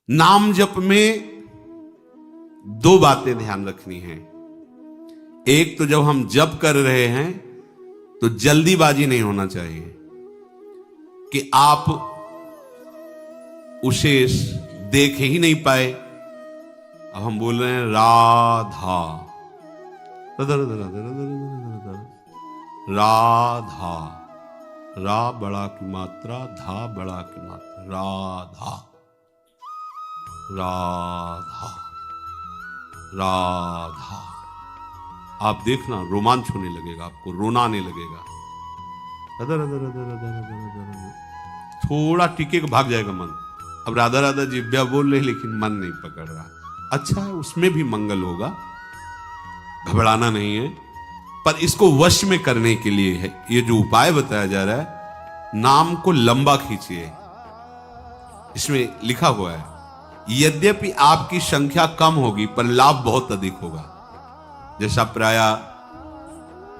नाम जप में दो बातें ध्यान रखनी है। एक तो जब हम जप कर रहे हैं तो जल्दीबाजी नहीं होना चाहिए कि आप उसे देख ही नहीं पाए। अब हम बोल रहे हैं राधा राधा, रा बड़ा की मात्रा, धा बड़ा की मात्रा, राधा राधा राधा। आप देखना रोमांच होने लगेगा, आपको रोना आने लगेगा। Other other other other other other, थोड़ा टिके भाग जाएगा मन। अब राधा राधा जिब्या बोल रहे लेकिन मन नहीं पकड़ रहा। अच्छा है, उसमें भी मंगल होगा, घबराना नहीं है। पर इसको वश में करने के लिए है ये जो उपाय बताया जा रहा है, नाम को लंबा खींचिए। इसमें लिखा हुआ है यद्यपि आपकी संख्या कम होगी पर लाभ बहुत अधिक होगा। जैसा प्राय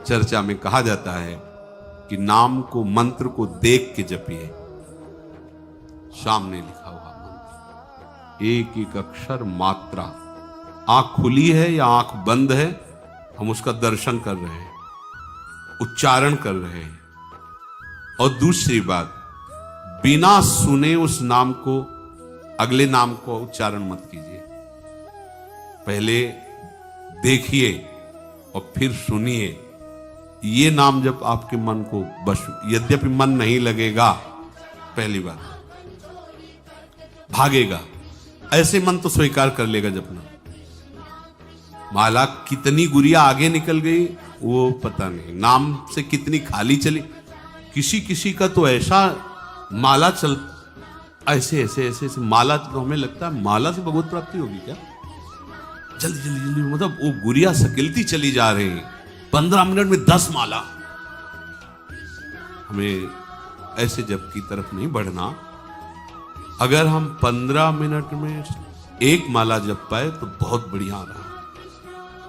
चर्चा में कहा जाता है कि नाम को, मंत्र को देख के जपिए। सामने लिखा हुआ मंत्र, एक एक अक्षर मात्रा, आंख खुली है या आंख बंद है, हम उसका दर्शन कर रहे हैं, उच्चारण कर रहे हैं। और दूसरी बात, बिना सुने उस नाम को, अगले नाम को उच्चारण मत कीजिए। पहले देखिए और फिर सुनिए। ये नाम जब आपके मन को बस, यद्यपि मन नहीं लगेगा, पहली बात भागेगा, ऐसे मन तो स्वीकार कर लेगा जपना। माला कितनी गुड़िया आगे निकल गई वो पता नहीं, नाम से कितनी खाली चली। किसी किसी का तो ऐसा माला चल, ऐसे ऐसे ऐसे ऐसे माला, तो हमें लगता है माला से भगवत प्राप्ति होगी क्या। जल्दी जल्दी जल्दी, मतलब वो गुड़िया सकेलती चली जा रही है, 15 मिनट में 10 माला। हमें ऐसे जप की तरफ नहीं बढ़ना। अगर हम 15 मिनट में एक माला जप पाए तो बहुत बढ़िया रहा।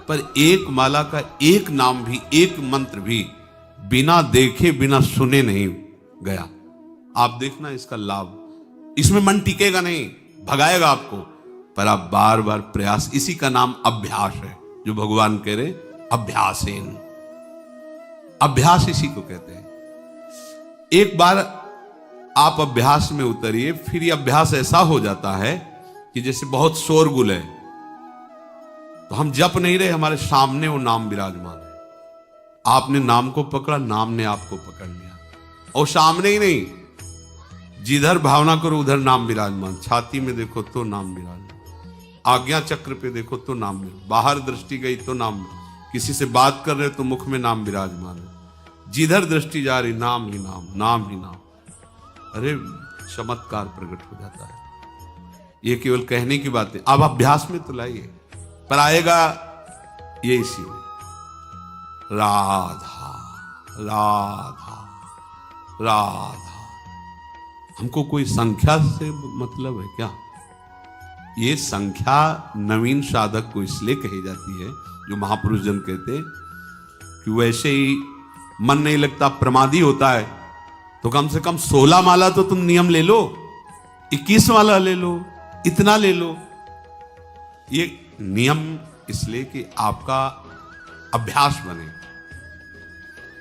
पर एक माला का एक नाम भी, एक मंत्र भी बिना देखे बिना सुने नहीं गया। आप देखना इसका लाभ, इसमें मन टिकेगा नहीं, भगाएगा आपको। पर आप बार बार प्रयास, इसी का नाम अभ्यास है, जो भगवान कह रहे अभ्यासेन। अभ्यास इसी को कहते हैं। एक बार आप अभ्यास में उतरिए, फिर ये अभ्यास ऐसा हो जाता है कि जैसे बहुत शोरगुल है तो हम जप नहीं रहे, हमारे सामने वो नाम विराजमान है। आपने नाम को पकड़ा, नाम ने आपको पकड़ लिया। और सामने ही नहीं, जिधर भावना करो उधर नाम विराजमान। छाती में देखो तो नाम विराजमान, आज्ञा चक्र पे देखो तो नाम विराजमान, बाहर दृष्टि गई तो नाम, किसी से बात कर रहे तो मुख में नाम विराजमान है। जिधर दृष्टि जा रही नाम ही नाम, नाम ही नाम। अरे चमत्कार प्रकट हो जाता है। ये केवल कहने की बात है, अब अभ्यास में तो लाइए, पर आएगा ये इसी में। राधा राधा राधा। हमको कोई संख्या से मतलब है क्या? ये संख्या नवीन साधक को इसलिए कही जाती है, जो महापुरुष जन कहते हैं कि वैसे ही मन नहीं लगता, प्रमादी होता है, तो कम से कम 16 माला तो तुम नियम ले लो, 21 माला ले लो, इतना ले लो। ये नियम इसलिए कि आपका अभ्यास बने।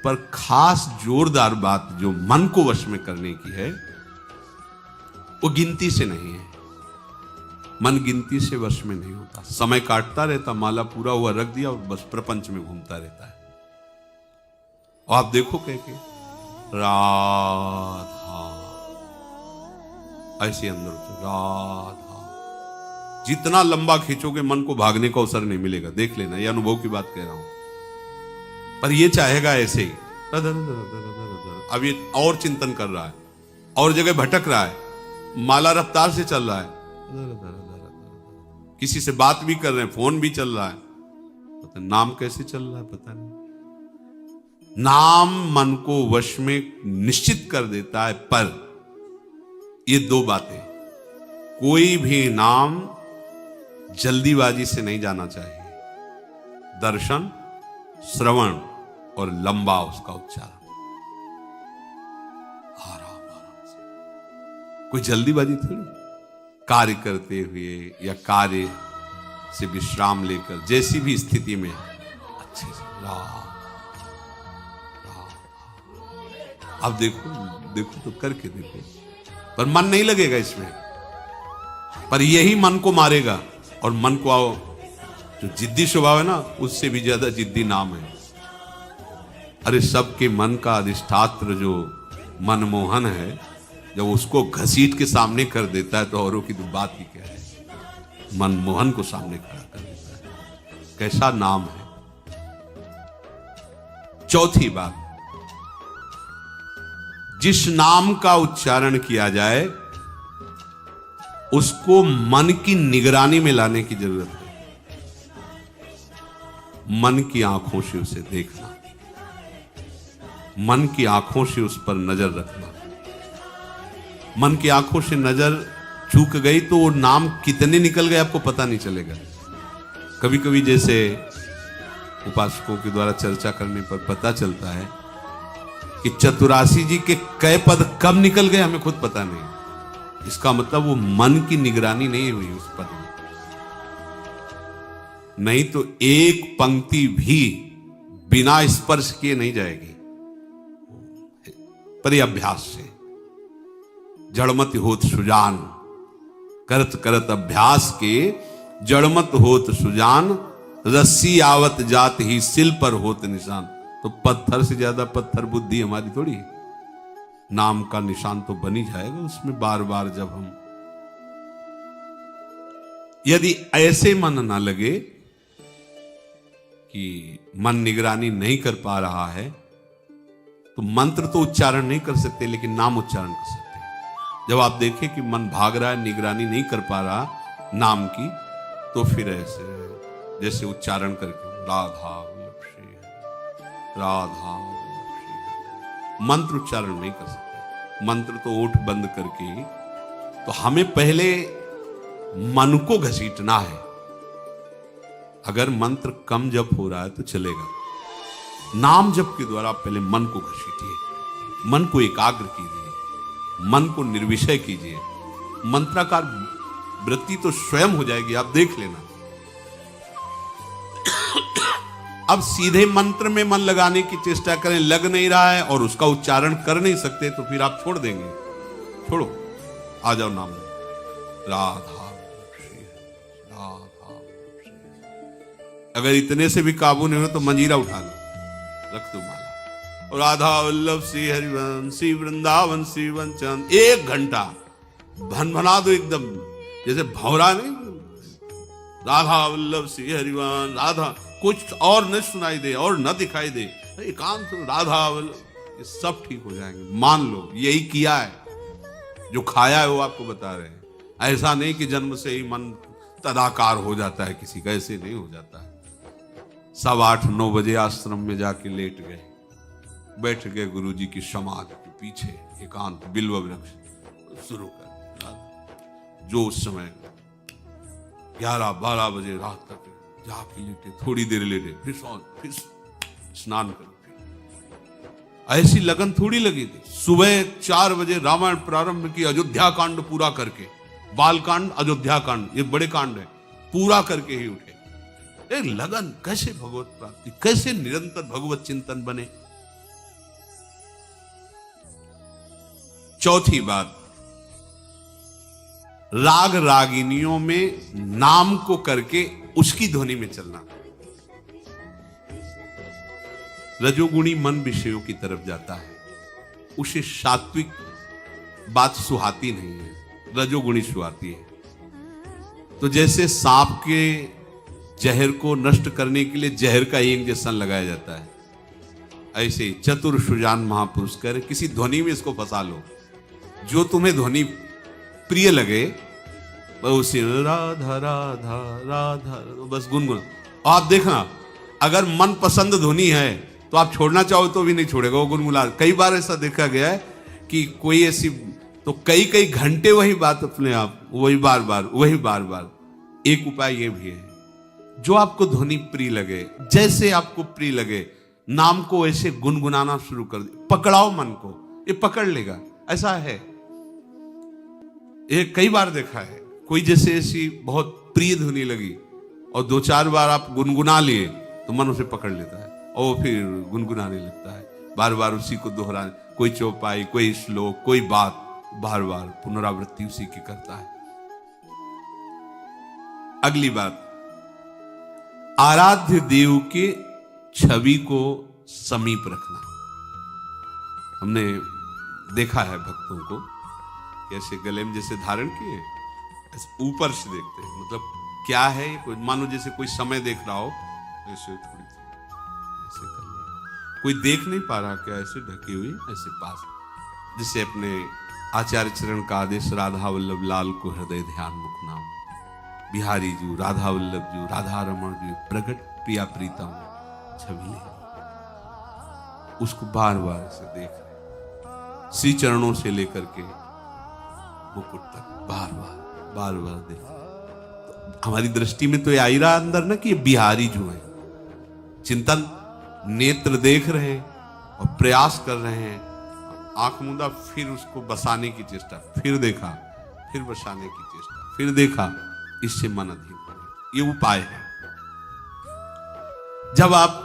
पर खास जोरदार बात जो मन को वश में करने की है, वो गिनती से नहीं है। मन गिनती से वश में नहीं होता, समय काटता रहता, माला पूरा हुआ रख दिया और बस प्रपंच में घूमता रहता है। और आप देखो कह के राधा, ऐसे अंदर से राधा, जितना लंबा खींचोगे मन को भागने का अवसर नहीं मिलेगा। देख लेना, ये अनुभव की बात कह रहा हूं। पर ये चाहेगा ऐसे ही। अब ये और चिंतन कर रहा है, और जगह भटक रहा है, माला रफ्तार से चल रहा है, किसी से बात भी कर रहे हैं, फोन भी चल रहा है, पता नाम कैसे चल रहा है पता नहीं। नाम मन को वश में निश्चित कर देता है। पर ये दो बातें, कोई भी नाम जल्दीबाजी से नहीं जाना चाहिए। दर्शन, श्रवण और लंबा उसका उच्चारण, आराम आराम से। कोई जल्दीबाजी थोड़ी, कार्य करते हुए या कार्य से विश्राम लेकर जैसी भी स्थिति में अच्छे से अब देखो तो करके देखो, पर मन नहीं लगेगा इसमें, पर यही मन को मारेगा। और मन को आओ जो जिद्दी स्वभाव है ना, उससे भी ज्यादा जिद्दी नाम है। अरे सबके मन का अधिष्ठात्र जो मनमोहन है, जब उसको घसीट के सामने कर देता है तो औरों की तो बात ही क्या है। मनमोहन को सामने खड़ा कर देता है, कैसा नाम है। चौथी बात, जिस नाम का उच्चारण किया जाए उसको मन की निगरानी में लाने की जरूरत है। मन की आंखों से उसे देखना, मन की आंखों से उस पर नजर रखना। मन की आंखों से नजर चूक गई तो वो नाम कितने निकल गए आपको पता नहीं चलेगा। कभी कभी जैसे उपासकों के द्वारा चर्चा करने पर पता चलता है कि चतुरासी जी के कई पद कब निकल गए हमें खुद पता नहीं। इसका मतलब वो मन की निगरानी नहीं हुई उस पद में, नहीं तो एक पंक्ति भी बिना स्पर्श किए नहीं जाएगी। पर ये अभ्यास से जड़मत होत सुजान, करत करत अभ्यास के जड़मत होत सुजान, रस्सी आवत जात ही सिल पर होत निशान। तो पत्थर से ज्यादा पत्थर बुद्धि हमारी थोड़ी है। नाम का निशान तो बन ही जाएगा उसमें बार बार जब हम, यदि ऐसे मन ना लगे कि मन निगरानी नहीं कर पा रहा है, तो मंत्र तो उच्चारण नहीं कर सकते लेकिन नाम उच्चारण कर सकते हैं। जब आप देखें कि मन भाग रहा है, निगरानी नहीं कर पा रहा नाम की, तो फिर ऐसे जैसे उच्चारण करके राधा वल्लभ श्री हरि, राधा वल्लभ श्री हरि, मंत्र उच्चारण नहीं कर सकते। मंत्र तो ओठ बंद करके, तो हमें पहले मन को घसीटना है। अगर मंत्र कम जप हो रहा है तो चलेगा, नाम जप के द्वारा पहले मन को घसीटिए, मन को एकाग्र कीजिए, मन को निर्विषय कीजिए। मंत्राकार वृत्ति तो स्वयं हो जाएगी, आप देख लेना। अब सीधे मंत्र में मन लगाने की चेष्टा करें, लग नहीं रहा है और उसका उच्चारण कर नहीं सकते, तो फिर आप छोड़ देंगे। छोड़ो, आ जाओ नाम में, राधा श्री राधा श्री। अगर इतने से भी काबू नहीं हो तो मंजीरा उठा लो, रख दो माला, और राधा वल्लभ श्री हरिवंशी वृंदावन श्री वंचन 1 घंटा भनभना दो एकदम, जैसे भौरा नहीं, राधा वल्लभ श्री हरिवंश, राधा, कुछ और न सुनाई दे और न दिखाई दे, एकांत राधा वल्लभ, ये सब ठीक हो जाएंगे। मान लो यही किया है, जो खाया है वो आपको बता रहे हैं। ऐसा नहीं कि जन्म से ही मन तदाकार हो जाता है किसी का, ऐसे नहीं हो जाता है। सब 8-9 बजे आश्रम में जाके लेट गए, बैठ गए गुरुजी की समाधि के पीछे, एकांत बिल्व वृक्ष, शुरू कर जो उस समय 11-12 बजे रात तक जाके लेटे, थोड़ी देर लेटे, फिर स्नान करके, ऐसी लगन थोड़ी लगी थी। सुबह 4 बजे रामायण प्रारंभ की, अयोध्या कांड पूरा करके, बाल कांड अयोध्या कांड ये बड़े कांड है, पूरा करके ही उठे। एक लगन, कैसे भगवत प्राप्ति, कैसे निरंतर भगवत चिंतन बने। चौथी बात, राग रागिनियों में नाम को करके उसकी ध्वनि में चलना। रजोगुणी मन विषयों की तरफ जाता है, उसे सात्विक बात सुहाती नहीं है, रजोगुणी सुहाती है। तो जैसे सांप के जहर को नष्ट करने के लिए जहर का इंजेक्शन लगाया जाता है, ऐसे चतुर सुजान महापुरुष कर किसी ध्वनि में इसको फंसा लो, जो तुम्हें ध्वनि प्रिय लगे, उसी राधा राधा राधा बस गुनगुन। आप देखना, अगर मन पसंद ध्वनि है तो आप छोड़ना चाहो तो भी नहीं छोड़ेगा, वो गुनगुना। कई बार ऐसा देखा गया है कि कोई ऐसी, तो कई घंटे वही बात अपने आप, वही बार बार। एक उपाय ये भी है, जो आपको ध्वनि प्रिय लगे, जैसे आपको प्रिय लगे, नाम को ऐसे गुनगुनाना शुरू कर दे, पकड़ाओ मन को, ये पकड़ लेगा। ऐसा है, ये कई बार देखा है, कोई जैसे ऐसी बहुत प्रिय ध्वनि लगी और 2-4 बार आप गुनगुना लिए तो मन उसे पकड़ लेता है और वो फिर गुनगुनाने लगता है, बार बार उसी को दोहराने, कोई चौपाई, कोई श्लोक, कोई बात, बार बार पुनरावृत्ति उसी की करता है। अगली बात, आराध्य देव के छवि को समीप रखना। हमने देखा है भक्तों को ऐसे गले में जैसे धारण किए, ऐसे ऊपर से देखते हैं, मतलब क्या है, कोई मानो जैसे कोई समय देख रहा हो, ऐसे थोड़ी ऐसे कर ले, कोई देख नहीं पा रहा क्या, ऐसे ढकी हुई ऐसे पास, जिसे अपने आचार्य चरण का आदेश, राधा वल्लभ लाल को हृदय ध्यान मुख नाम, बिहारी जू, राधा वल्लभ जू, राधा रमण जू, प्रगट प्रिया प्रीतम छवि ले, उसको बार बार से देख रहे, श्री चरणों से लेकर के मुकुट तक बार बार देख। तो हमारी दृष्टि में तो ये आई रहा अंदर ना कि ये बिहारी जो है, चिंतन नेत्र देख रहे हैं और प्रयास कर रहे हैं, आंख मूंदा, फिर उसको बसाने की चेष्टा, फिर देखा, फिर बसाने की चेष्टा, फिर देखा, इससे मन अधीन हो। ये उपाय है। जब आप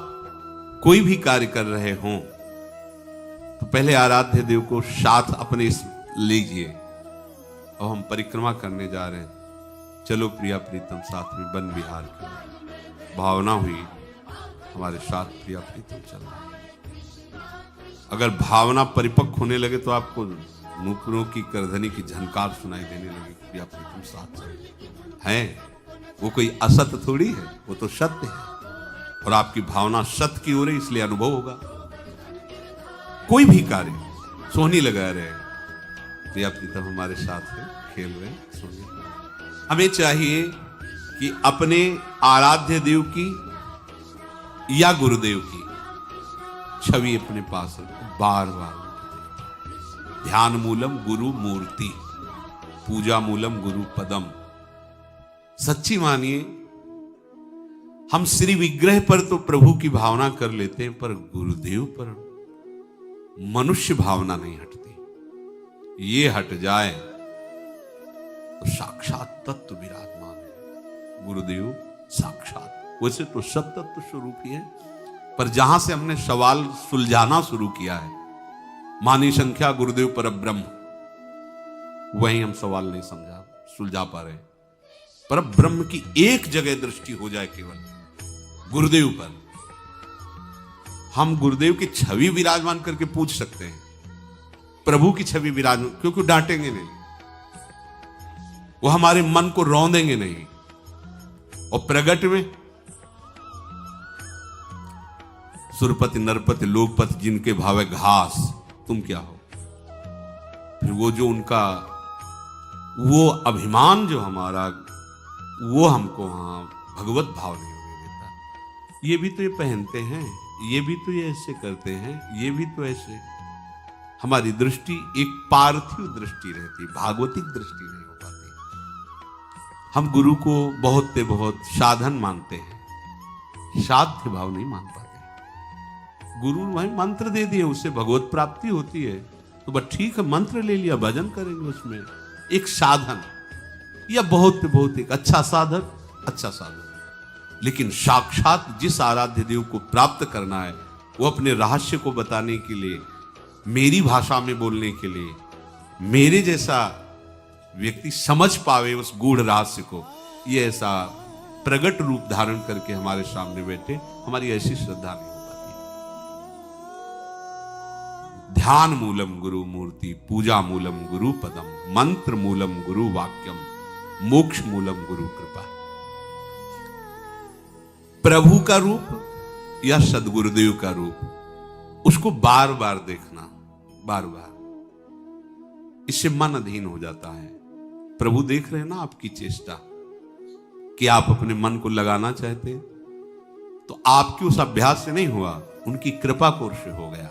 कोई भी कार्य कर रहे हों तो पहले आराध्य देव को साथ अपने लीजिए। और हम परिक्रमा करने जा रहे हैं, चलो प्रिया प्रीतम साथ में बन बिहार की भावना हुई, हमारे साथ प्रिया प्रीतम चल रहा है। अगर भावना परिपक्व होने लगे तो आपको नूपुरों की करधनी की झनकार सुनाई देने लगी, प्रिया प्रीतम साथ चल है। वो कोई असत्य थोड़ी है, वो तो सत्य है, और आपकी भावना सत्य की हो रही, इसलिए अनुभव होगा। कोई भी कार्य सोहनी लगा रहे, प्रिया प्रीतम हमारे साथ है, खेल रहे, सोहनी। हमें चाहिए कि अपने आराध्य देव की या गुरुदेव की छवि अपने पास रखो, बार बार। ध्यान मूलम गुरु मूर्ति, पूजा मूलम गुरु पदम। सच्ची मानिए, हम श्री विग्रह पर तो प्रभु की भावना कर लेते हैं, पर गुरुदेव पर मनुष्य भावना नहीं हटती। ये हट जाए तो साक्षात तत्व विराजमान है। गुरुदेव साक्षात, वैसे तो सब तत्व स्वरूप ही है, पर जहां से हमने सवाल सुलझाना शुरू किया है, मानी संख्या गुरुदेव पर ब्रह्म, वहीं हम सवाल नहीं सुलझा पा रहे। पर ब्रह्म की एक जगह दृष्टि हो जाए केवल गुरुदेव पर, हम गुरुदेव की छवि विराजमान करके पूछ सकते हैं, प्रभु की छवि विराजमान, क्योंकि डांटेंगे नहीं, वो हमारे मन को रौंदेंगे नहीं। और प्रगट में सुरपति नरपति लोकपति जिनके भावे घास, तुम क्या हो। फिर वो जो उनका वो अभिमान जो हमारा, वो हमको वहां भगवत भाव नहीं होने देता। ये भी तो ये पहनते हैं, ये भी तो ये ऐसे करते हैं, ये भी तो ऐसे। हमारी दृष्टि एक पार्थिव दृष्टि रहती, भागवतिक दृष्टि नहीं हो पाती। हम गुरु को बहुत साधन मानते हैं, साध्य भाव नहीं मान पाते। गुरु वही मंत्र दे दिए, उससे भगवत प्राप्ति होती है, तो बस ठीक है, मंत्र ले लिया, भजन करेंगे, उसमें एक साधन या बहुत एक अच्छा साधन। लेकिन साक्षात जिस आराध्य देव को प्राप्त करना है, वो अपने रहस्य को बताने के लिए, मेरी भाषा में बोलने के लिए, मेरे जैसा व्यक्ति समझ पावे उस गूढ़ रहस्य को, ये ऐसा प्रगट रूप धारण करके हमारे सामने बैठे, हमारी ऐसी श्रद्धा नहीं हो पाती। ध्यान मूलम गुरु मूर्ति, पूजा मूलम गुरु पदम, मंत्र मूलम गुरु वाक्यम, मोक्ष मूलम गुरु कृपा। प्रभु का रूप या सदगुरुदेव का रूप, उसको बार बार देखना, बार बार, इससे मन अधीन हो जाता है। प्रभु देख रहे हैं ना आपकी चेष्टा, कि आप अपने मन को लगाना चाहते, तो आपके उस अभ्यास से नहीं हुआ, उनकी कृपा कोर से हो गया।